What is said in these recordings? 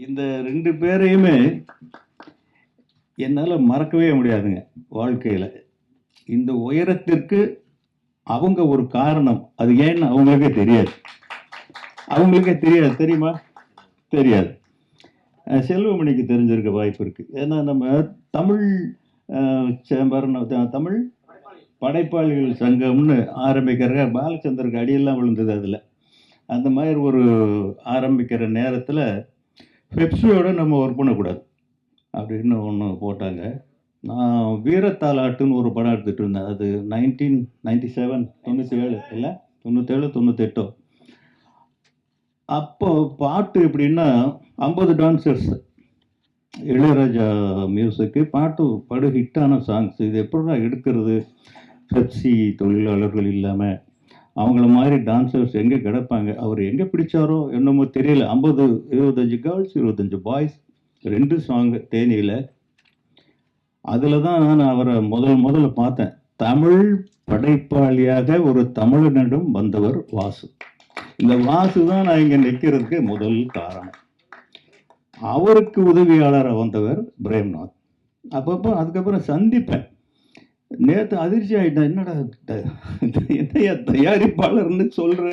இந்த 2 பேரையுமே என்னால் மறக்கவே முடியாதுங்க வாழ்க்கையில். இந்த உயரத்திற்கு அவங்க ஒரு காரணம். அது ஏன்னு அவங்களுக்கே தெரியாது. தெரியுமா? தெரியாது. செல்வமணிக்கு தெரிஞ்சிருக்க வாய்ப்பு இருக்குது. ஏன்னா நம்ம தமிழ் சேம்பர், தமிழ் படைப்பாளிகள் சங்கம்னு ஆரம்பிக்கிற பாலச்சந்தருக்கு அடியெல்லாம் விழுந்தது அதில். அந்த மாதிரி ஒரு ஆரம்பிக்கிற நேரத்தில் பெப்சியோடு நம்ம ஒர்க் பண்ணக்கூடாது அப்படின்னு ஒன்று போட்டாங்க. நான் வீரத்தாலாட்டுன்னு ஒரு படம் எடுத்துகிட்டு இருந்தேன். அது 1997 97 இல்லை 97 98. அப்போ பாட்டு எப்படின்னா 50 டான்சர்ஸ், இளையராஜா மியூசிக்கு, பாட்டு படு ஹிட்டான சாங்ஸ். இது எப்படின்னா எடுக்கிறது? பெப்சி தொழிலாளர்கள் இல்லாமல் அவங்கள மாதிரி டான்சர்ஸ் எங்கே கிடப்பாங்க? அவர் எங்கே பிடிச்சாரோ என்னமோ தெரியல. 25 கேர்ள்ஸ் 25 பாய்ஸ், 2 சாங்கு தேனியில். அதில் தான் நான் அவரை முதல்ல பார்த்தேன். தமிழ் படைப்பாளியாக ஒரு தமிழனிடம் வந்தவர் வாசு. இந்த வாசு தான் நான் இங்கே நிற்கிறதுக்கு முதல் காரணம். அவருக்கு உதவியாளராக வந்தவர் பிரேம்நாத். அப்பப்போ அதுக்கப்புறம் சந்திப்பேன். நேற்று அதிர்ச்சி ஆகிட்டேன். என்னடா என்னையா தயாரிப்பாளர்னு சொல்கிற?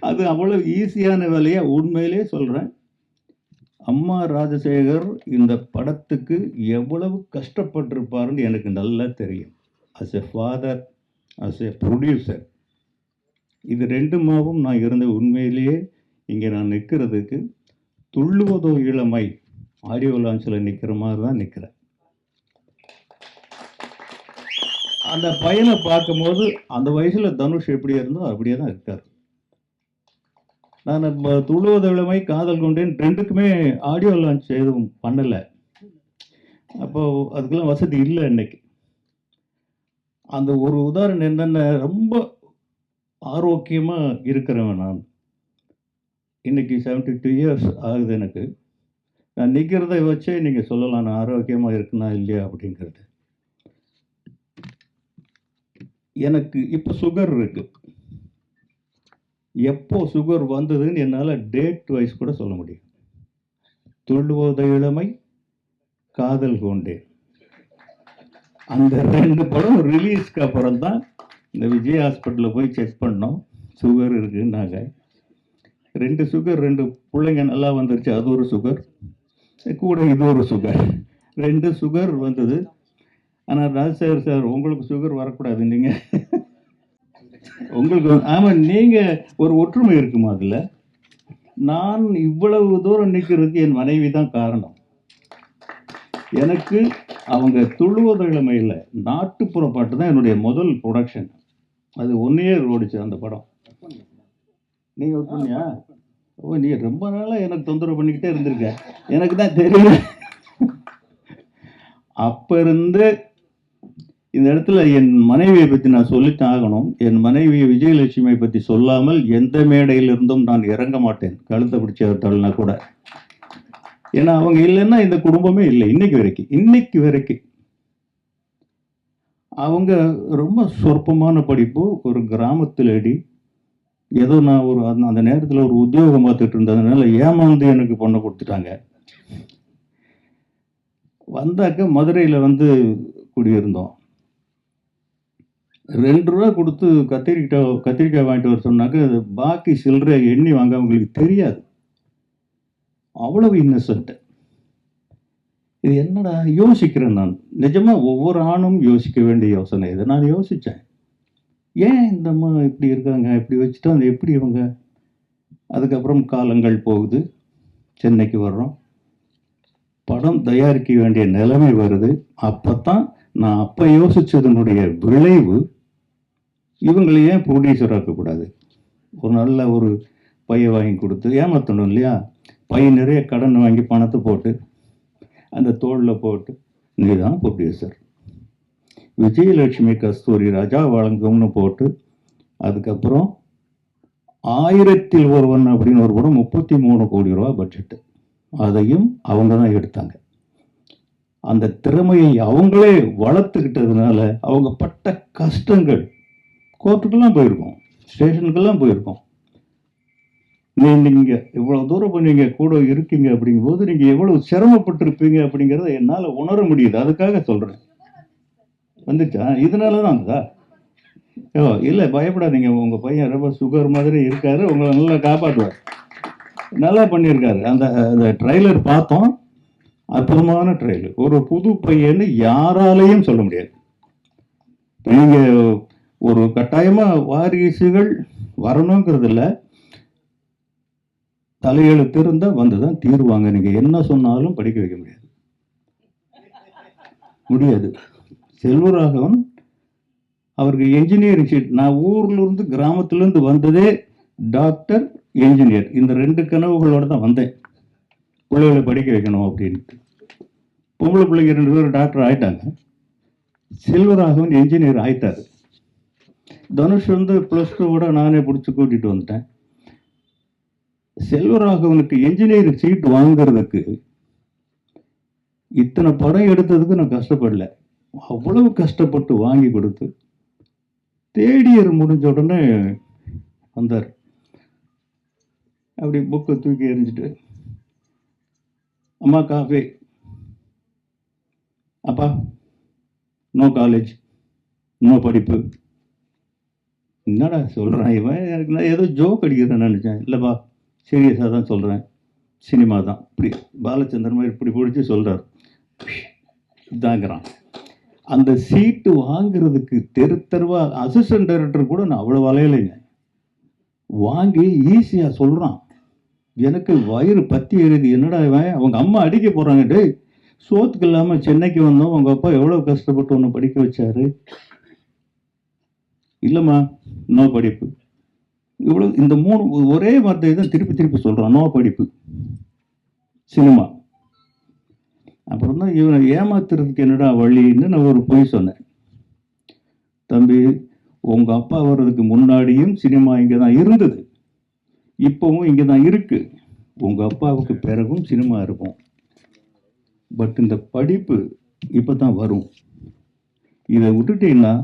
அது அவ்வளோ ஈஸியான வேலையை உண்மையிலே சொல்கிறேன். அம்மா ராஜசேகர் இந்த படத்துக்கு எவ்வளவு கஷ்டப்பட்டிருப்பாருன்னு எனக்கு நல்லா தெரியும். As a father, as a producer, இது ரெண்டுமாவும் நான் இருந்த உண்மையிலேயே இங்கே நான் நிற்கிறதுக்கு துள்ளுவதோ இளமை ஆடியோ லான்ச்சில் நிற்கிற மாதிரி தான் நிற்கிறேன். அந்த பையனை பார்க்கும்போது அந்த வயசில் தனுஷ் எப்படி இருந்தோ அப்படியே தான் இருக்கார். நான் துள்ளுவதோ இளமை, காதல் கொண்டேன் ரெண்டுக்குமே ஆடியோ லான்ச் எதுவும் பண்ணலை. அப்போது அதுக்கெல்லாம் வசதி இல்லை இன்னைக்கு. அந்த ஒரு உதாரணம் என்னென்ன, ரொம்ப ஆரோக்கியமாக இருக்கிறவன் நான். இன்றைக்கி 72 இயர்ஸ் ஆகுது எனக்கு. நான் நிற்கிறத வச்சே நீங்கள் சொல்லலாம் நான் ஆரோக்கியமாக இருக்குன்னா இல்லையா அப்படிங்கிறது. எனக்கு இப்போ சுகர் இருக்குது. எப்போ சுகர் வந்ததுன்னு என்னால் டேட் வைஸ் கூட சொல்ல முடியும். துள்ளுவதோ இளமை, காதல் கொண்டேன், அந்த 2 படம் ரிலீஸ்க்கு அப்புறம் தான் இந்த விஜய் ஹாஸ்பிட்டலில் போய் செக் பண்ணோம். சுகர் இருக்குன்னாங்க. 2 சுகர், 2 பிள்ளைங்க நல்லா வந்துருச்சு. அது ஒரு சுகர் கூட, இது ஒரு சுகர், 2 சுகர் வந்தது. ஆனால் ராஜசேகர் சார், உங்களுக்கு சுகர் வரக்கூடாது. நீங்கள் உங்களுக்கு ஆமாம், நீங்கள் ஒரு ஒற்றுமை இருக்குமா அதில்? நான் இவ்வளவு தூரம் நிற்கிறதுக்கு என் மனைவி தான் காரணம். எனக்கு அவங்க துள்ளுவதோ இளமையில் நாட்டுப்புற பாட்டு தான் என்னுடைய முதல் ப்ரொடக்ஷன். அது 1 இயர் ஓடிச்சு அந்த படம். நீங்கள் ஒர்க் பண்ணியா? ஓ, நீ ரொம்ப நாளாக எனக்கு தொந்தரவு பண்ணிக்கிட்டே இருந்திருக்க. எனக்கு தான் தெரியல. அப்போ இருந்து இந்த இடத்துல என் மனைவியை பற்றி நான் சொல்லித்தான் ஆகணும். என் மனைவி விஜயலட்சுமியை பற்றி சொல்லாமல் எந்த மேடையிலிருந்தும் நான் இறங்க மாட்டேன், கழுத்தை பிடிச்சவர்த்தாள்னா கூட. ஏன்னா அவங்க இல்லைன்னா இந்த குடும்பமே இல்லை. இன்னைக்கு வரைக்கும் அவங்க ரொம்ப சொற்பமான படிப்பு, ஒரு கிராமத்துலேடி. ஏதோ நான் ஒரு அந்த நேரத்தில் ஒரு உத்தியோகம் பார்த்துட்டு இருந்ததுனால ஏமாந்து எனக்கு பொண்ணை கொடுத்துட்டாங்க. வந்தாக்க மதுரையில் வந்து குடியிருந்தோம். 2 ரூபா கொடுத்து கத்திரிக்காய் வாங்கிட்டு வர சொன்னாக்க அது பாக்கி சில்லறை எண்ணி வாங்க அவங்களுக்கு தெரியாது. அவ்வளவு இன்னசென்ட். இது என்னடா யோசிக்கிறேன் நான். நிஜமாக ஒவ்வொரு ஆணும் யோசிக்க வேண்டிய யோசனை இது. நான் யோசித்தேன், ஏன் இந்த அம்மா இப்படி இருக்காங்க, இப்படி வச்சுட்டா அது எப்படி இவங்க. அதுக்கப்புறம் காலங்கள் போகுது, சென்னைக்கு வர்றோம், படம் தயாரிக்க வேண்டிய நிலைமை வருது. அப்போ தான் நான் அப்போ யோசித்ததனுடைய விளைவு, இவங்களை ஏன் ப்ரொடியூசர் ஆக்கக்கூடாது? ஒரு நல்ல ஒரு பையை வாங்கி கொடுத்து ஏமாற்றணும் இல்லையா? பை நிறைய கடன் வாங்கி பணத்தை போட்டு அந்த தோளில் போட்டு நீ தான் ப்ரொடியூசர். விஜயலட்சுமி கஸ்தூரி ராஜா வழங்கும்னு போட்டு, அதுக்கப்புறம் 1000ல் ஒருவன் அப்படின்னு ஒரு படம் 33 கோடி ரூபா பட்ஜெட்டு. அதையும் அவங்க தான் எடுத்தாங்க. அந்த திறமையை அவங்களே வளர்த்துக்கிட்டதுனால அவங்க பட்ட கஷ்டங்கள், கோர்ட்டுக்கெல்லாம் போயிருக்கோம், ஸ்டேஷனுக்கெல்லாம் போயிருக்கோம். நீங்கள் இவ்வளோ தூரம் இப்போ நீங்கள் கூட இருக்கீங்க அப்படிங்கும்போது நீங்கள் எவ்வளோ சிரமப்பட்டிருப்பீங்க அப்படிங்கிறத என்னால் உணர முடியுது. அதுக்காக சொல்கிறேன். வந்துச்சா? இதனால தான் வந்ததா? ஓ இல்லை, பயப்படாதீங்க. உங்கள் பையன் ரொம்ப சுகர் மாதிரி இருக்காரு, உங்களை நல்லா காப்பாற்றுவார். நல்லா பண்ணியிருக்காரு. அந்த அந்த ட்ரெய்லர் பார்த்தோம். அற்புதமான ட்ரெய்லர். ஒரு புது பையன்னு யாராலையும் சொல்ல முடியாது. நீங்கள் ஒரு கட்டாயமாக வாரிசுகள் வரணுங்கிறது இல்லை, தலையெழுத்து இருந்தால் வந்து தான் தீருவாங்க. நீங்கள் என்ன சொன்னாலும் படிக்க வைக்க முடியாது. செல்வராகவன் அவருக்கு என்ஜினியரிங் சீட். நான் ஊர்லேருந்து கிராமத்துலேருந்து வந்ததே டாக்டர், என்ஜினியர், இந்த 2 கனவுகளோடு தான் வந்தேன். பிள்ளைகளை படிக்க வைக்கணும் அப்படின்ட்டு. பொம்பளை பிள்ளைங்க 2 பேரும் டாக்டர் ஆகிட்டாங்க. செல்வராகவன் என்ஜினியர் ஆயிட்டார். தனுஷ் வந்து +2 நானே பிடிச்சி கூட்டிகிட்டு வந்துட்டேன். செல்வராகவனுக்கு என்ஜினியரிங் சீட் வாங்குறதுக்கு இத்தனை படம் எடுத்ததுக்கு நான் கஷ்டப்படல. அவ்வளவு கஷ்டப்பட்டு வாங்கி கொடுத்து தேர்ட் இயர் முடிஞ்ச உடனே வந்தார். அப்படி புக்கை தூக்கி எறிஞ்சிட்டு, அம்மா காஃபி, அப்பா நோ காலேஜ், நோ படிப்பு. என்னடா சொல்கிறேன் இவன், எனக்கு நான் ஏதோ ஜோக் அடிக்கிறேன்னு நினச்சேன். இல்லைப்பா, சீரியஸாக தான் சொல்கிறேன், சினிமா தான். இப்படி பாலச்சந்திரன் மாதிரி இப்படி பிடிச்சி சொல்கிறார். இதாங்கிறான். அந்த சீட்டு வாங்குறதுக்கு தெருவா அசிஸ்டன்ட் டைரக்டர் கூட நான் அவ்வளோ வளையலைங்க. வாங்கி ஈஸியாக சொல்கிறான். எனக்கு வயிறு பற்றி எழுதி, என்னடா இவன், அவங்க அம்மா அடிக்க போகிறாங்க, டே சோத்துக்கு இல்லாமல் சென்னைக்கு வந்தோம், உங்கள் அப்பா எவ்வளோ கஷ்டப்பட்டு ஒன்று படிக்க வச்சாரு. இல்லைம்மா, நோ படிப்பு. இவ்வளோ இந்த 3 ஒரே வார்த்தையை தான் திருப்பி திருப்பி சொல்கிறான், நோ படிப்பு, சினிமா. அப்புறம் தான் இவனை ஏமாத்துறதுக்கு என்னடா வழின்னு நான் ஒரு பொய் சொன்னேன். தம்பி, உங்கள் அப்பா வர்றதுக்கு முன்னாடியும் சினிமா இங்கே தான் இருந்தது, இப்போவும் இங்கே தான் இருக்கு. உங்கள் அப்பாவுக்கு பிறகும் சினிமா இருக்கும். பட் இந்த படிப்பு இப்போ தான் வரும். இதை விட்டுட்டீங்கன்னா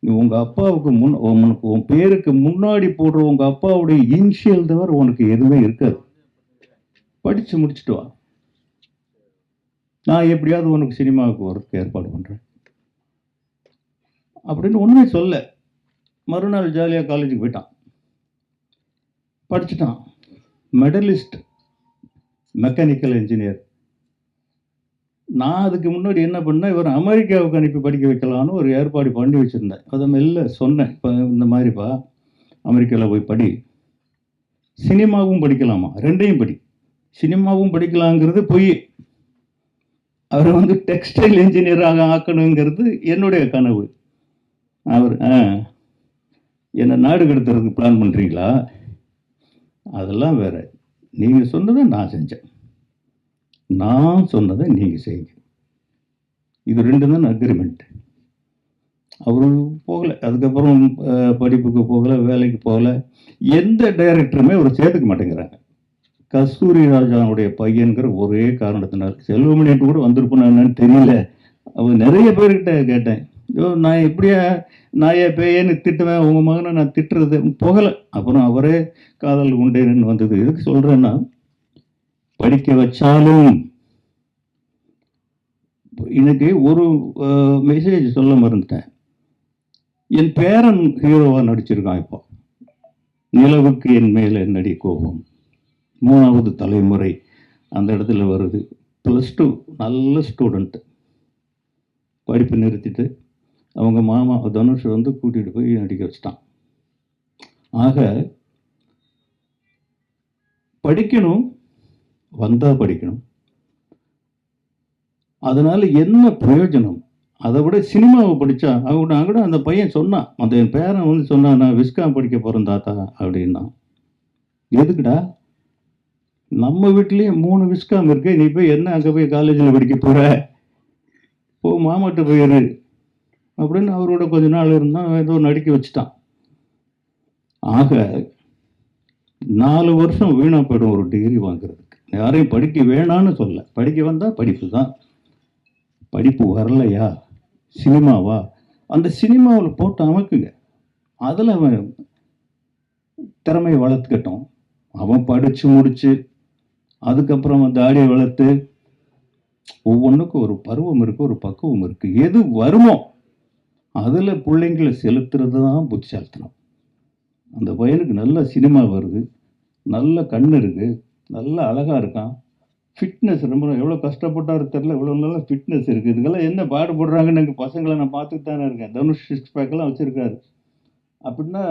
உங்கள் அப்பாவுக்கு உனக்கு உன் பேருக்கு முன்னாடி போடுற உங்கள் அப்பாவுடைய இனிஷியல் தவிர உனக்கு எதுவுமே இருக்காது. படித்து முடிச்சுட்டு வா, நான் எப்படியாவது உனக்கு சினிமாவுக்கு வரதுக்கு ஏற்பாடு பண்ணுறேன் அப்படின்னு ஒன்றுமே சொல்ல. மறுநாள் ஜாலியாக காலேஜுக்கு போயிட்டான், படிச்சுட்டான். Medallist, mechanical engineer. நான் அதுக்கு முன்னாடி என்ன பண்ணேன், இவர் அமெரிக்காவுக்கு அனுப்பி படிக்க வைக்கலான்னு ஒரு ஏற்பாடு பண்ணி வச்சுருந்தேன். அதை மெல்ல சொன்னேன், இப்போ இந்த மாதிரிப்பா அமெரிக்காவில் போய் படி, சினிமாவும் படிக்கலாமா, 2ஐயும் படி. சினிமாவும் படிக்கலாங்கிறது பொய். அவரை வந்து டெக்ஸ்டைல் இன்ஜினியராக ஆக்கணுங்கிறது என்னுடைய கனவு. அவர் என்னை நாடு கடத்துறதுக்கு பிளான் பண்ணுறீங்களா, அதெல்லாம் வேற. நீங்கள் சொன்னதை நான் செஞ்சேன், நான் சொன்னதை நீங்கள் செய்யுங்க. இது 2 தான் அக்ரிமெண்ட். அவரு போகலை. அதுக்கப்புறம் படிப்புக்கு போகலை, வேலைக்கு போகலை. எந்த டைரக்டருமே அவர் சேர்த்துக்க மாட்டேங்கிறாங்க. கஸ்தூரி ராஜாவுடைய பையன்கிற ஒரே காரணத்தினால். செல்வமணிட்டு கூட வந்திருப்பேன்னு என்னன்னு தெரியல. அவர் நிறைய பேர்கிட்ட கேட்டேன், ஐயோ நான் எப்படியா நான் என் பேயன்னு திட்டுவேன், உங்கள் மகனை நான் திட்டுறது போகலை. அப்புறம் அவரே காதல் உண்டேன்னு வந்தது. எதுக்கு சொல்கிறேன்னா, படிக்க வச்சாலும் இன்னைக்கு ஒரு மெசேஜ் சொல்ல மறந்துட்டேன். என் பேரன் ஹீரோவாக நடிச்சிருக்கான். இப்போ நிலவுக்கு என் மேலே நடி கோபம், 3வது தலைமுறை அந்த இடத்துல வருது. +2 நல்ல ஸ்டூடெண்ட்டு. படிப்பு நிறுத்திட்டு அவங்க மாமா தனுஷ் வந்து கூட்டிகிட்டு போய் நடிக்க வச்சிட்டான். ஆக படிக்கணும், வந்தால் படிக்கணும். அதனால் என்ன பிரயோஜனம்? அதை விட சினிமாவை படித்தா கூட அந்த பையன் சொன்னான், அந்த என் பேரன் வந்து சொன்னான், நான் விஸ்காம் படிக்க போகிறேன் தாத்தா அப்படின்னா. எதுக்குடா, நம்ம வீட்லேயே 3 விஸ்காம் இருக்கு, நீ போய் என்ன அங்கே போய் காலேஜில் படிக்க போகிற, போ மாமாட்ட போயிரு அப்படின்னு அவரோட கொஞ்ச நாள் இருந்தால் ஏதோ நடிக்க வச்சுட்டான். ஆக 4 வருஷம் வீணாக போய்டும் ஒரு டிகிரி வாங்குறதுக்கு. யாரையும் படிக்க வேணான்னு சொல்ல, படிக்க வந்தால் படிப்பு தான். படிப்பு வரலையா, சினிமாவா, அந்த சினிமாவில் போட்டு அமைக்குங்க, அதில் அவன் திறமையை வளர்த்துக்கட்டும். அவன் படித்து முடித்து அதுக்கப்புறம் தாடியை வளர்த்து ஒவ்வொன்றுக்கும் ஒரு பருவம் இருக்குது, ஒரு பக்குவம் இருக்குது. எது வருமோ அதில் பிள்ளைங்களை செலுத்துறது தான் புத்திசாலித்தனம். அந்த பையனுக்கு நல்ல சினிமா வருது, நல்ல கண் இருக்குது, நல்ல அழகாக இருக்கான், ஃபிட்னஸ் ரொம்ப எவ்வளோ கஷ்டப்பட்டாரு தெரில, இவ்வளோ நல்ல ஃபிட்னஸ் இருக்குது. இதுக்கெல்லாம் என்ன பாடுபடுறாங்கன்னு எங்கள் பசங்களை நான் பார்த்துட்டு தானே இருக்கேன். தனுஷ் 6 பேக்கெல்லாம் வச்சுருக்காரு. அப்படின்னா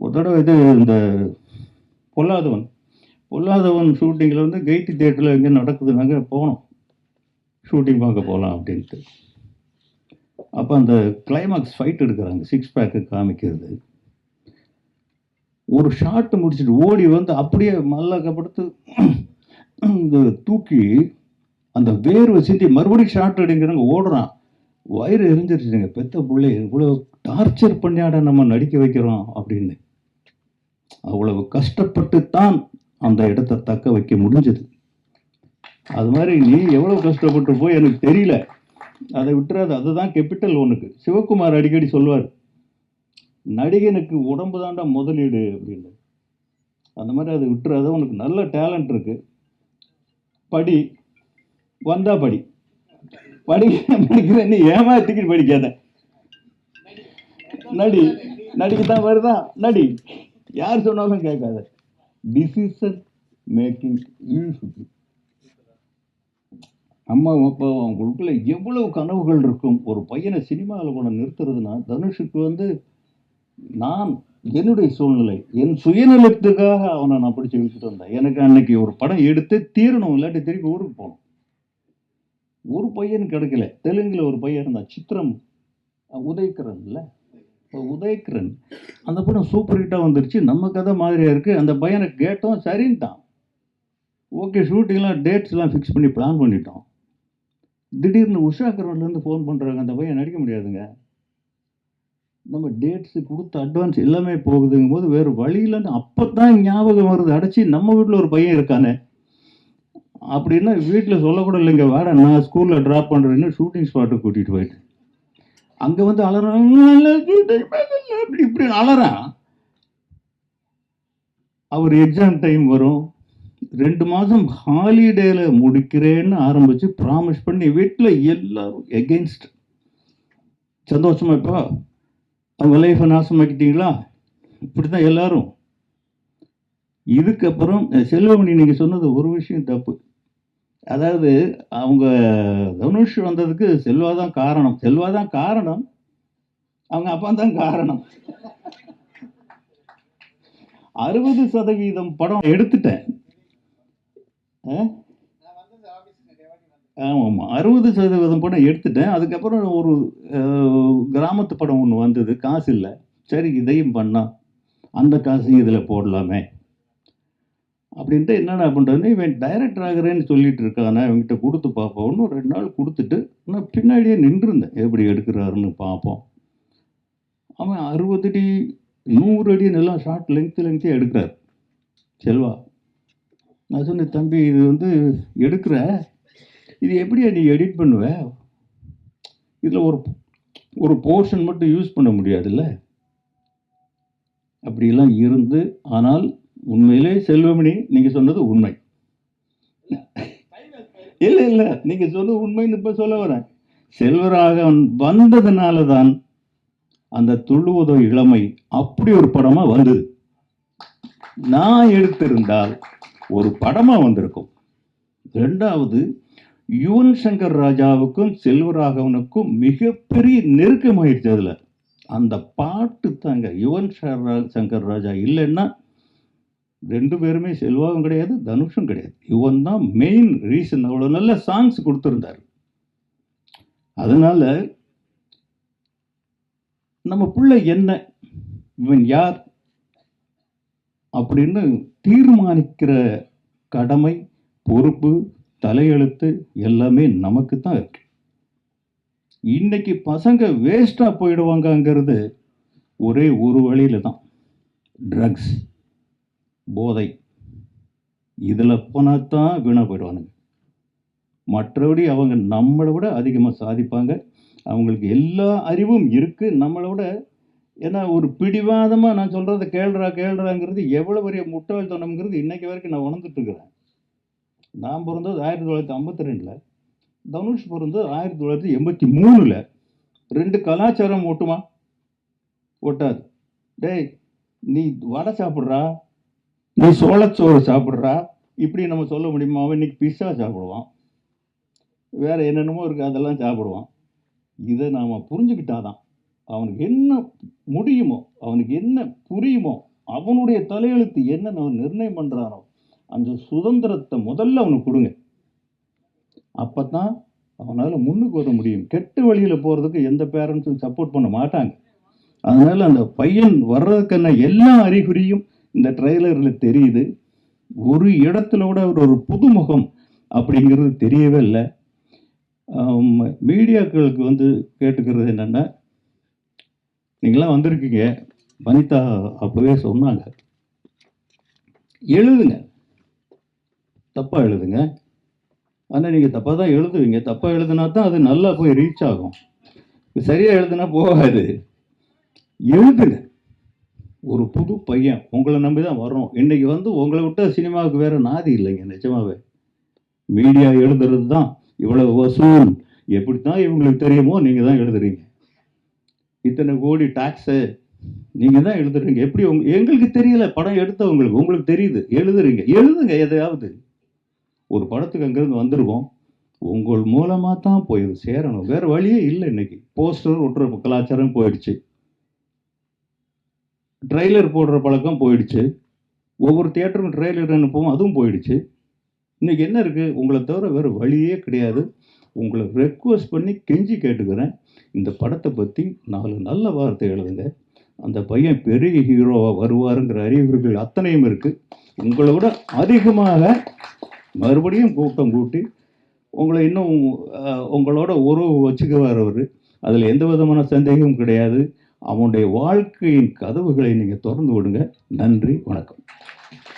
ஒரு தடவை இது இந்த பொல்லாதவன் ஷூட்டிங்கில் வந்து கெய்டி தியேட்டரில் எங்கே நடக்குதுனாங்க போனோம், ஷூட்டிங் பார்க்க போகலாம் அப்படின்ட்டு. அப்போ அந்த கிளைமாக்ஸ் ஃபைட் எடுக்கிறாங்க, 6 பேக்கு காமிக்கிறது. ஒரு ஷாட்டு முடிச்சுட்டு ஓடி வந்து அப்படியே மல்லாக்கப்படுத்து தூக்கி அந்த வேர்வை சிந்தி மறுபடியும் ஷாட் எடுங்கிறாங்க, ஓடுறான். வயிறு எரிஞ்சிருச்சுங்க, பெத்த பிள்ளை இவ்வளோ டார்ச்சர் பண்ணியாட நம்ம நடிக்க வைக்கிறோம் அப்படின்னு. அவ்வளவு கஷ்டப்பட்டு தான் அந்த இடத்தை தக்க வைக்க முடிஞ்சது. அது மாதிரி நீ எவ்வளோ கஷ்டப்பட்டு போய் எனக்கு தெரியல, அதை விட்டுறாது. அதுதான் கேபிட்டல் ஒன்றுக்கு. சிவகுமார் அடிக்கடி சொல்லுவார், நடிகனுக்கு உடம்பு தாண்டா முதலீடு அப்படின்னு. அந்த மாதிரி அதை விட்டுறாத. உனக்கு நல்ல டேலண்ட் இருக்கு, படி, வந்தா படி, படிக்கிறேன்னு ஏமாத்திக்கிட்டு படிக்காத, நடிக்கத்தான் வருதா நடி, யார் சொன்னாலும் கேட்காத. Decision making useful. அம்மா அப்பா அவங்களுக்குள்ள எவ்வளவு கனவுகள் இருக்கும். ஒரு பையனை சினிமாவில் கூட நிறுத்துறதுன்னா, தனுஷுக்கு வந்து நான் என்னுடைய சூழ்நிலை, என் சுயநலத்துக்காக அவனை நான் பிடிச்சி இழுத்துட்டு வந்தேன். எனக்கு அன்னைக்கு ஒரு படம் எடுத்து தீரணும், இல்லாட்டி திருப்பி ஊருக்கு போகணும். ஒரு பையன் கிடைக்கல. தெலுங்குல ஒரு பையன் இருந்தான், சித்திரம் உதயகிரன் இல்லை, உதயகிரன். அந்த படம் சூப்பர் ஹிட்டாக வந்துருச்சு, நம்ம கதை மாதிரியாக இருக்குது. அந்த பையனை கேட்டோம், சரின்ட்டான். ஓகே, ஷூட்டிங்லாம் டேட்ஸ்லாம் ஃபிக்ஸ் பண்ணி பிளான் பண்ணிட்டோம். திடீர்னு உஷாகரன்லேருந்து ஃபோன் பண்ணுறாங்க, அந்த பையன் நடிக்க முடியாதுங்க. நம்ம டேட்ஸு கொடுத்த அட்வான்ஸ் எல்லாமே போகுதுங்கும் போது வேறு வழியிலன்னு அப்போ தான் ஞாபகம் வருது, அடைச்சி நம்ம வீட்டில் ஒரு பையன் இருக்கானே அப்படின்னா. வீட்டில் சொல்லக்கூட இல்லைங்க, வாடா நான் ஸ்கூலில் ட்ராப் பண்ணுறேன்னு ஷூட்டிங் ஸ்பாட்டுக்கு கூட்டிகிட்டு போயிட்டு அங்கே வந்து அலறான், அப்படி இப்படி அலறான். அவர் எக்ஸாம் டைம் வரும், 2 மாதம் ஹாலிடேல முடிக்கிறேன்னு ஆரம்பித்து ப்ராமிஸ் பண்ணி வீட்டில் எல்லாரும் எகெயின்ஸ்ட். சந்தோஷமா இப்போ அவங்க லைஃப்பை நாசமாக்கிட்டீங்களா, இப்படி தான் எல்லாரும். இதுக்கப்புறம் செல்வமணி நீங்கள் சொன்னது ஒரு விஷயம் தப்பு. அதாவது அவங்க தனுஷ் வந்ததுக்கு செல்வாதான் காரணம், செல்வாதான் காரணம், அவங்க அப்பா தான் காரணம். 60% படம் எடுத்துட்டேன். ஆமாம், 60% படம் எடுத்துட்டேன். அதுக்கப்புறம் ஒரு கிராமத்து படம் ஒன்று வந்தது, காசு இல்லை. சரி இதையும் பண்ணால் அந்த காசையும் இதில் போடலாமே அப்படின்ட்டு என்னடா பண்ணுறதுன்னு, இவன் டைரக்டர் ஆகிறேன்னு சொல்லிட்டு இருக்கானே, இவங்கிட்ட கொடுத்து பார்ப்போம்னு 2 நாள் கொடுத்துட்டு நான் பின்னாடியே நின்றுருந்தேன், எப்படி எடுக்கிறாருன்னு பார்ப்போம். அவன் 60 அடி 100 அடி நல்லா ஷார்ட் லெங்க்த்தியாக எடுக்கிறார் செல்வா. நான் சொன்னேன், தம்பி இது வந்து எடுக்கிற, இது எப்படியா நீ எடிட் பண்ணுவ, இதில் ஒரு போர்ஷன் மட்டும் யூஸ் பண்ண முடியாதுல்ல அப்படிலாம் இருந்து. ஆனால் உண்மையிலே செல்வமணி நீங்கள் சொன்னது உண்மை. இல்லை நீங்கள் சொன்னது உண்மைன்னு இப்போ சொல்ல வரேன். செல்வராகவன் வந்ததுனால தான் அந்த துள்ளுவதோ இளமை அப்படி ஒரு படமாக வந்தது. நான் எடுத்திருந்தால் ஒரு படமாக வந்திருக்கும். 2வது, யுவன் சங்கர் ராஜாவுக்கும் செல்வராகவனுக்கும் மிகப்பெரிய நெருக்கமாயிடுச்சு. அதில் அந்த பாட்டு தாங்க. யுவன் சங்கர் ராஜா இல்லைன்னா 2 பேருமே, செல்வாவும் கிடையாது தனுஷும் கிடையாது. யுவன் தான் மெயின் ரீசன். அவ்வளோ நல்ல சாங்ஸ் கொடுத்துருந்தார். அதனால நம்ம பிள்ளை என்ன, இவன் யார் அப்படின்னு தீர்மானிக்கிற கடமை, பொறுப்பு, தலையெழுத்து எல்லாமே நமக்கு தான் இருக்கு. இன்னைக்கு பசங்க வேஸ்டா போயிடுவாங்கங்கிறது ஒரே ஒரு வழியில தான், ட்ரக்ஸ், போதை. இதில் போனால் தான் வீணாக போயிடுவானுங்க. மற்றபடி அவங்க நம்மளை விட அதிகமாக சாதிப்பாங்க. அவங்களுக்கு எல்லா அறிவும் இருக்குது. நம்மளை விட ஏன்னா ஒரு பிடிவாதமாக நான் சொல்கிறத கேள்றாங்கிறது எவ்வளோ பெரிய முட்டாள்தனம்ங்கிறது இன்னைக்கு வரைக்கும் நான் உணர்ந்துட்டு இருக்கிறேன். நான் பிறந்தது 1952, தனுஷ் பிறந்தது 1983. 2 கலாச்சாரம் ஒட்டுமா? ஒட்டாது. டேய், நீ வடை சாப்பிட்றா, நீ சோளச்சோறு சாப்பிட்றா, இப்படி நம்ம சொல்ல முடியுமா? அவன் இன்னைக்கு பிஸ்ஸா சாப்பிடுவான், வேற என்னென்னமோ இருக்குது, அதெல்லாம் சாப்பிடுவான். இதை நாம் புரிஞ்சுக்கிட்டாதான் அவனுக்கு என்ன முடியுமோ, அவனுக்கு என்ன புரியுமோ, அவனுடைய தலையெழுத்து என்ன அவன் நிர்ணயம் பண்ணுறானோ அந்த சுதந்திரத்தை முதல்ல அவனுக்கு கொடுங்க. அப்போ தான் அவனால் முன்னுக்கு வர முடியும். கெட்ட வழியில் போகிறதுக்கு எந்த பேரண்ட்ஸும் சப்போர்ட் பண்ண மாட்டாங்க. அதனால் அந்த பையன் வர்றதுக்கான எல்லா அறிகுறியும் இந்த ட்ரெய்லரில் தெரியுது. ஒரு இடத்துல கூட ஒரு புதுமுகம் அப்படிங்கிறது தெரியவே இல்லை. மீடியாக்களுக்கு வந்து கேட்டுக்கிறது என்னென்னா, நீங்களாம் வந்திருக்கீங்க, வனிதா அப்போவே சொன்னாங்க, எழுதுங்க, தப்பாக எழுதுங்க. ஆனால் நீங்கள் தப்பாக தான் எழுதுவீங்க. தப்பாக எழுதுனா தான் அது நல்லா போய் ரீச் ஆகும். சரியாக எழுதுனா போகாது. எழுதுங்க. ஒரு புது பையன் உங்களை நம்பி தான் வரோம். இன்னைக்கு வந்து உங்களை விட்ட சினிமாவுக்கு வேற நாதி இல்லைங்க. நிஜமாவே மீடியா எழுதுறது தான் இவ்வளவு வசூல். எப்படித்தான் இவங்களுக்கு தெரியுமோ நீங்கள் தான் எழுதுறீங்க. இத்தனை கோடி டாக்ஸு நீங்கள் தான் எழுதுறீங்க. எப்படி எங்களுக்கு தெரியல, படம் எடுத்தவங்களுக்கு. உங்களுக்கு தெரியுது, எழுதுறீங்க. எழுதுங்க எதையாவது. ஒரு படத்துக்கு அங்கேருந்து வந்துருவோம், உங்கள் மூலமாக தான் போய் சேரணும், வேறு வழியே இல்லை. இன்னைக்கு போஸ்டர் ஒட்டுற கலாச்சாரம் போயிடுச்சு, ட்ரெய்லர் போடுற பழக்கம் போயிடுச்சு, ஒவ்வொரு தியேட்டருக்கும் ட்ரெய்லர் அனுப்புவோம், அதுவும் போயிடுச்சு. இன்றைக்கி என்ன இருக்குது? உங்களை தவிர வேறு வழியே கிடையாது. உங்களை ரெக்வஸ்ட் பண்ணி கெஞ்சி கேட்டுக்கிறேன், இந்த படத்தை பற்றி 4 நல்ல வார்த்தை எழுதுங்க. அந்த பையன் பெரிய ஹீரோவாக வருவாருங்கிற அறிகுறிகள் அத்தனையும் இருக்குது. உங்களை விட அதிகமாக மறுபடியும் கூட்டம் கூட்டி உங்களை இன்னும் உங்களோட உறவு வச்சுக்குவார் அவர். அதில் எந்த விதமான சந்தேகமும் கிடையாது. அவனுடைய வாழ்க்கையின் கதவுகளை நீங்கள் திறந்து விடுங்க. நன்றி, வணக்கம்.